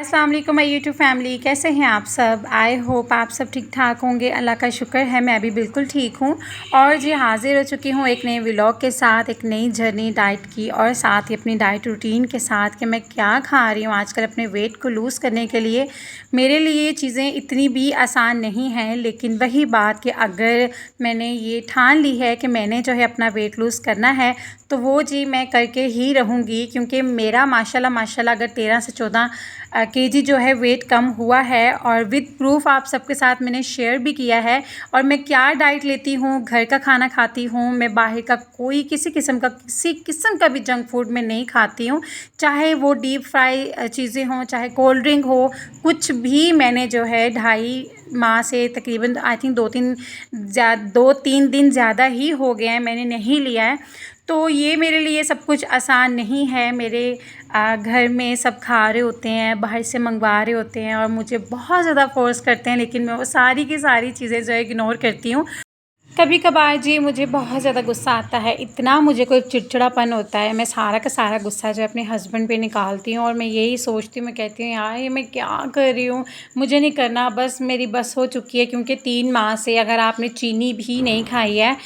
अस्सलाम वालेकुम my YouTube family, कैसे हैं आप सब। आई होप आप सब ठीक ठाक होंगे। अल्लाह का शुक्र है मैं भी बिल्कुल ठीक हूँ। और जी हाज़िर हो चुकी हूँ एक नए व्लॉग के साथ, एक नई जर्नी डाइट की और साथ ही अपनी डाइट रूटीन के साथ कि मैं क्या खा रही हूँ आजकल अपने वेट को लूज़ करने के लिए। मेरे लिए ये चीज़ें इतनी भी आसान नहीं हैं, लेकिन वही बात कि अगर मैंने ये ठान ली है कि मैंने जो है अपना वेट लूज़ करना है तो वो जी मैं करके ही रहूँगी। क्योंकि मेरा माशाल्लाह अगर 13 से 14 केजी जो है वेट कम हुआ है और विद प्रूफ आप सबके साथ मैंने शेयर भी किया है। और मैं क्या डाइट लेती हूँ, घर का खाना खाती हूँ, मैं बाहर का कोई किसी किस्म का भी जंक फूड मैं नहीं खाती हूँ। चाहे वो डीप फ्राई चीज़ें हों, चाहे कोल्ड ड्रिंक हो, कुछ भी मैंने जो है 2.5 माह से तकरीबन आई थिंक 2-3 दिन ज़्यादा ही हो गए हैं मैंने नहीं लिया है। तो ये मेरे लिए सब कुछ आसान नहीं है। मेरे घर में सब खा रहे होते हैं, बाहर से मंगवा रहे होते हैं और मुझे बहुत ज़्यादा फ़ोर्स करते हैं, लेकिन मैं वो सारी की सारी चीज़ें जो है इग्नोर करती हूँ। कभी कभार जी मुझे बहुत ज़्यादा गुस्सा आता है, इतना मुझे कोई चिड़चिड़ापन होता है, मैं सारा का सारा गुस्सा जो है अपने हस्बैंड पे निकालती हूँ। और मैं यही सोचती हूँ, मैं कहती हूँ यार ये मैं क्या कर रही हूँ, मुझे नहीं करना, बस मेरी बस हो चुकी है। क्योंकि 3 माह से अगर आपने चीनी भी नहीं खाई है,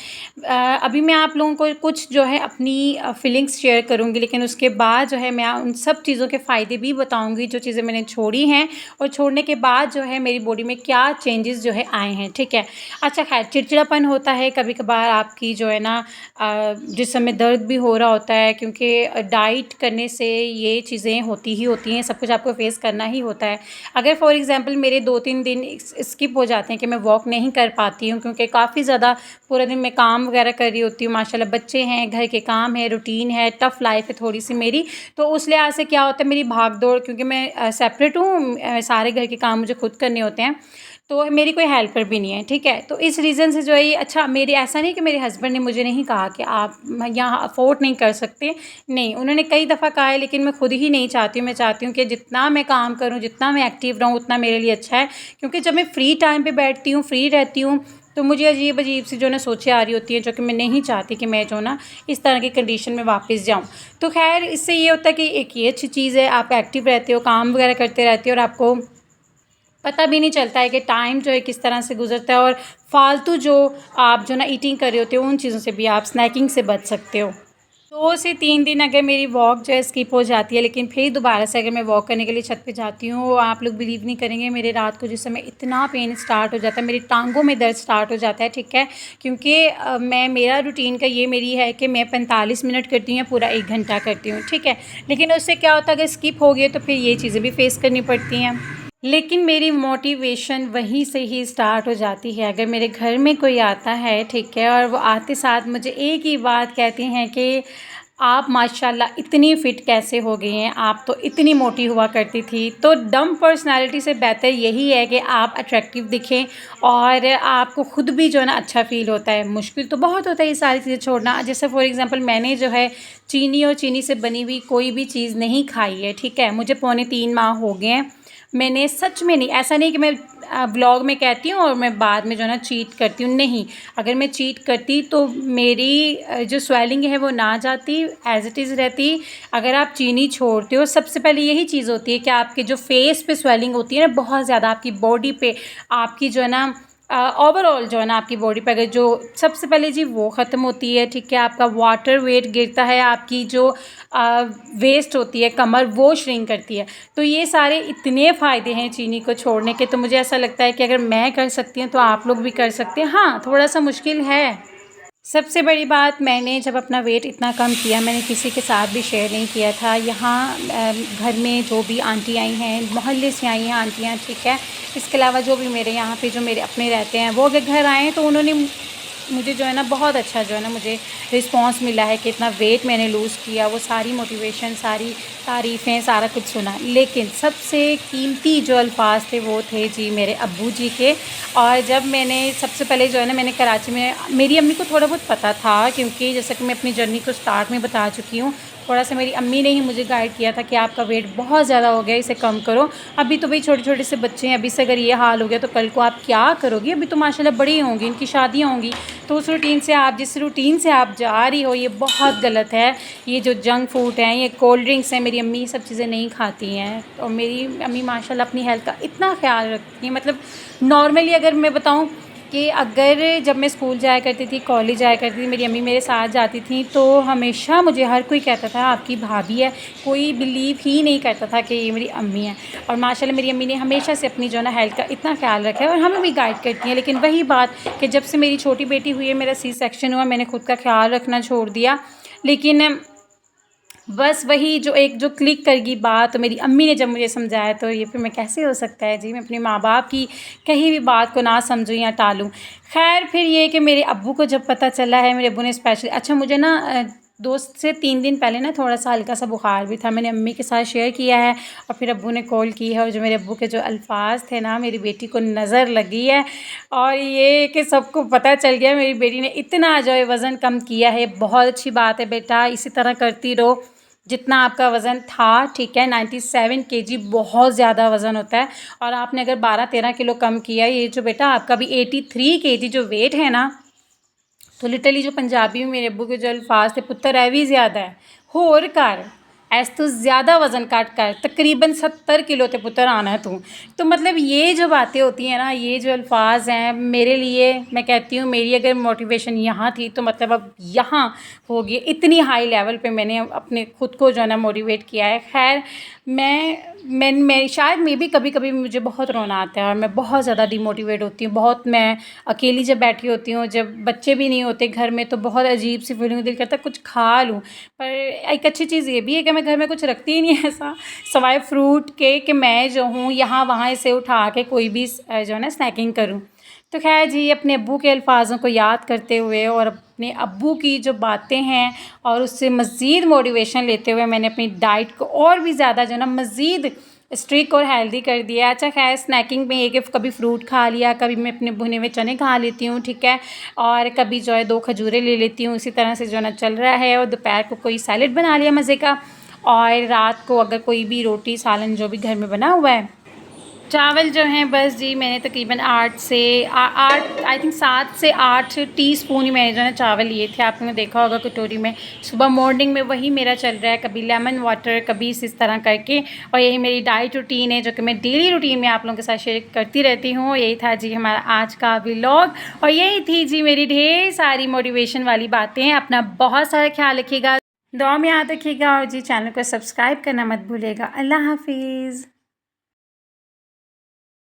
अभी मैं आप लोगों को कुछ जो है अपनी फीलिंग्स शेयर करूँगी, लेकिन उसके बाद जो है मैं उन सब चीज़ों के फ़ायदे भी बताऊँगी जो चीज़ें मैंने छोड़ी हैं और छोड़ने के बाद जो है मेरी बॉडी में क्या चेंजेस जो है आए हैं। ठीक है, अच्छा खैर, चिड़चिड़ापन होता है कभी कभार आपकी जो है ना, जिस्म में दर्द भी हो रहा होता है, क्योंकि डाइट करने से ये चीज़ें होती ही होती हैं, सब कुछ आपको फेस करना ही होता है। अगर फॉर एग्ज़ाम्पल मेरे 2-3 दिन स्किप हो जाते हैं कि मैं वॉक नहीं कर पाती हूँ, क्योंकि काफ़ी ज़्यादा पूरा दिन मैं काम वगैरह कर रही होती हूँ, माशाल्लाह बच्चे हैं, घर के काम है, रूटीन है, टफ़ लाइफ है थोड़ी सी मेरी। तो उस लिहाज से क्या होता है, मेरी भाग दौड़, क्योंकि मैं सेपरेट हूँ, सारे घर के काम मुझे खुद करने होते हैं, तो मेरी कोई हेल्पर भी नहीं है। ठीक है, तो इस रीज़न से जो है ये, अच्छा मेरी ऐसा नहीं कि मेरे हस्बैंड ने मुझे नहीं कहा कि आप यहाँ अफोर्ड नहीं कर सकते, नहीं, उन्होंने कई दफ़ा कहा है, लेकिन मैं खुद ही नहीं चाहती हूँ। मैं चाहती हूँ कि जितना मैं काम करूँ, जितना मैं एक्टिव रहूँ, उतना मेरे लिए अच्छा है। क्योंकि जब मैं फ्री टाइम पे बैठती हूँ, फ्री रहती हूँ, तो मुझे अजीब सी जो ना सोचें आ रही होती हैं, जो कि मैं नहीं चाहती कि मैं जो ना इस तरह की कंडीशन में वापस जाऊँ। तो खैर, इससे ये होता है कि एक ये अच्छी चीज़ है, आप एक्टिव रहते हो, काम वगैरह करते रहते हो और आपको पता भी नहीं चलता है कि टाइम जो है किस तरह से गुजरता है। और फालतू जो आप जो ना ईटिंग कर रहे होते हो, उन चीज़ों से भी आप स्नैकिंग से बच सकते हो। 2 से 3 दिन अगर मेरी वॉक जो है स्किप हो जाती है, लेकिन फिर दोबारा से अगर मैं वॉक करने के लिए छत पे जाती हूँ, आप लोग बिलीव नहीं करेंगे, मेरे रात को जिस समय इतना पेन स्टार्ट हो जाता है, मेरी टांगों में दर्द स्टार्ट हो जाता है। ठीक है, क्योंकि मेरा रूटीन का ये मेरी है कि मैं 45 मिनट करती हूँ या पूरा 1 घंटा करती हूँ। ठीक है, लेकिन उससे क्या होता है, अगर स्किप हो गए तो फिर ये चीज़ें भी फेस करनी पड़ती हैं। लेकिन मेरी मोटिवेशन वहीं से ही स्टार्ट हो जाती है। अगर मेरे घर में कोई आता है, ठीक है, और वो आते साथ मुझे एक ही बात कहते हैं कि आप माशाल्लाह इतनी फ़िट कैसे हो गई हैं, आप तो इतनी मोटी हुआ करती थी। तो डम पर्सनैलिटी से बेहतर यही है कि आप अट्रैक्टिव दिखें और आपको ख़ुद भी जो है ना अच्छा फ़ील होता है। मुश्किल तो बहुत होता है ये सारी चीज़ें छोड़ना। जैसे फॉर एग्ज़ाम्पल मैंने जो है चीनी और चीनी से बनी हुई कोई भी चीज़ नहीं खाई है। ठीक है, मुझे पौने 3 माह हो गए हैं। मैंने सच में नहीं, ऐसा नहीं कि मैं व्लॉग में कहती हूँ और मैं बाद में जो है ना चीट करती हूँ, नहीं। अगर मैं चीट करती तो मेरी जो स्वेलिंग है वो ना जाती, एज़ इट इज़ रहती। अगर आप चीनी छोड़ते हो, सबसे पहले यही चीज़ होती है कि आपके जो फेस पे स्वेलिंग होती है ना बहुत ज़्यादा, आपकी बॉडी पे, आपकी जो है ना ओवरऑल जो है ना आपकी बॉडी पे, अगर जो सबसे पहले जी वो ख़त्म होती है। ठीक है, आपका वाटर वेट गिरता है, आपकी जो वेस्ट होती है कमर, वो श्रिंक करती है। तो ये सारे इतने फ़ायदे हैं चीनी को छोड़ने के, तो मुझे ऐसा लगता है कि अगर मैं कर सकती हूँ तो आप लोग भी कर सकते हैं। हाँ, थोड़ा सा मुश्किल है। सबसे बड़ी बात, मैंने जब अपना वेट इतना कम किया, मैंने किसी के साथ भी शेयर नहीं किया था। यहाँ घर में जो भी आंटी आई हैं, मोहल्ले से आई हैं आंटियाँ, ठीक है, इसके अलावा जो भी मेरे यहाँ पे जो मेरे अपने रहते हैं, वो अगर घर आए तो उन्होंने मुझे जो है ना बहुत अच्छा जो है ना मुझे रिस्पांस मिला है कि इतना वेट मैंने लूज़ किया। वो सारी मोटिवेशन, सारी तारीफ़ें, सारा कुछ सुना। लेकिन सबसे कीमती जो अल्फाज थे वो थे जी मेरे अब्बू जी के। और जब मैंने सबसे पहले जो है ना, मैंने कराची में, मेरी अम्मी को थोड़ा बहुत पता था, क्योंकि जैसा कि मैं अपनी जर्नी को स्टार्ट में बता चुकी हूँ, थोड़ा सा मेरी अम्मी ने ही मुझे गाइड किया था कि आपका वेट बहुत ज़्यादा हो गया, इसे कम करो। अभी तो भाई छोटे छोटे से बच्चे हैं, अभी से अगर ये हाल हो गया तो कल को आप क्या करोगी? अभी तो माशाल्लाह बड़ी होंगी, इनकी शादियाँ होंगी, तो उस रूटीन से आप जिस रूटीन से आप जा रही हो ये बहुत गलत है। ये जो जंक फूड हैं, ये कोल्ड ड्रिंक्स हैं, मेरी अम्मी ये सब चीज़ें नहीं खाती हैं। और मेरी अम्मी माशाल्लाह अपनी हेल्थ का इतना ख्याल रखती हैं, मतलब नॉर्मली अगर मैं बताऊँ कि अगर जब मैं स्कूल जाया करती थी, कॉलेज जाया करती थी, मेरी अम्मी मेरे साथ जाती थी, तो हमेशा मुझे हर कोई कहता था आपकी भाभी है, कोई बिलीव ही नहीं करता था कि ये मेरी अम्मी है। और माशाल्लाह मेरी अम्मी ने हमेशा से अपनी जो है ना हेल्थ का इतना ख्याल रखा है और हमें भी गाइड करती हैं। लेकिन वही बात कि जब से मेरी छोटी बेटी हुई है, मेरा सी सेक्शन हुआ, मैंने खुद का ख्याल रखना छोड़ दिया। लेकिन बस वही जो एक जो क्लिक कर गई बात, तो मेरी अम्मी ने जब मुझे समझाया, तो ये फिर मैं कैसे हो सकता है जी, मैं अपने माँ बाप की कहीं भी बात को ना समझूँ या टालूँ। ख़ैर फिर ये कि मेरे अब्बू को जब पता चला है, मेरे अब्बू ने स्पेशली, अच्छा मुझे ना 2 से 3 दिन पहले ना थोड़ा-सा हल्का-सा बुखार भी था, मैंने अम्मी के साथ शेयर किया है और फिर अब्बू ने कॉल की है और जो मेरे अब्बू के जो अल्फाज़ थे ना, मेरी बेटी को नज़र लगी है और ये कि सबको पता चल गया मेरी बेटी ने इतना जो है वज़न कम किया है। बहुत अच्छी बात है बेटा, इसी तरह करती रहो जितना आपका वज़न था, ठीक है। 97 केजी बहुत ज़्यादा वज़न होता है और आपने अगर 12-13 किलो कम किया, ये जो बेटा आपका भी 83 केजी जो वेट है ना, तो लिटरली जो पंजाबी में मेरे अब्बू के जो अल्फाज थे, पुत्तर है भी ज़्यादा है होर कर ऐस तो ज़्यादा वज़न काट कर तकरीबन 70 किलो ते पुत्तर आना है तू। तो मतलब ये जो बातें होती हैं ना, ये जो अल्फाज हैं मेरे लिए, मैं कहती हूँ मेरी अगर मोटिवेशन यहाँ थी तो मतलब अब यहाँ होगी। इतनी हाई लेवल पे मैंने अपने खुद को जो है ना मोटिवेट किया है। खैर मैं शायद मे भी कभी-कभी मुझे बहुत रोना आता है और मैं बहुत ज़्यादा डिमोटिवेट होती हूँ। बहुत मैं अकेली जब बैठी होती हूँ, जब बच्चे भी नहीं होते घर में, तो बहुत अजीब-सी फीलिंग, दिल करता है कुछ खा लूँ। पर एक अच्छी चीज़ ये भी है कि मैं घर में कुछ रखती ही नहीं है ऐसा, सिवाय फ्रूट के, कि मैं जो हूँ यहाँ-वहाँ से उठा के कोई भी जो है ना स्नैकिंग करूँ। तो ख़ैर जी, अपने अब्बू के अल्फाज़ों को याद करते हुए और अपने अब्बू की जो बातें हैं और उससे मज़ीद मोटिवेशन लेते हुए मैंने अपनी डाइट को और भी ज़्यादा जो है ना मज़ीद स्ट्रिक्ट और हेल्दी कर दिया है। अच्छा खैर स्नैकिंग में ये कि कभी फ्रूट खा लिया, कभी मैं अपने भुने हुए चने खा लेती हूँ, ठीक है, और कभी जो है 2 खजूरें ले लेती हूँ। इसी तरह से जो है ना चल रहा है और दोपहर को कोई सैलेड बना लिया मज़े का और रात को अगर कोई भी रोटी सालन जो भी घर में बना हुआ है। चावल जो हैं बस जी मैंने तकरीबन 8 से 8 आई थिंक 7 से 8 टीस्पून ही मैंने जो है चावल लिए थे। आपने देखा होगा कटोरी में। सुबह मॉर्निंग में वही मेरा चल रहा है, कभी लेमन वाटर, कभी इस तरह करके, और यही मेरी डाइट रूटीन है जो कि मैं डेली रूटीन में आप लोगों के साथ शेयर करती रहती हूँ। यही था जी हमारा आज का व्लॉग और यही थी जी मेरी ढेर सारी मोटिवेशन वाली बातें। अपना बहुत सारा ख्याल रखिएगा, दुआ में याद रखिएगा और जी चैनल को सब्सक्राइब करना मत भूलिएगा। अल्लाह हाफिज़।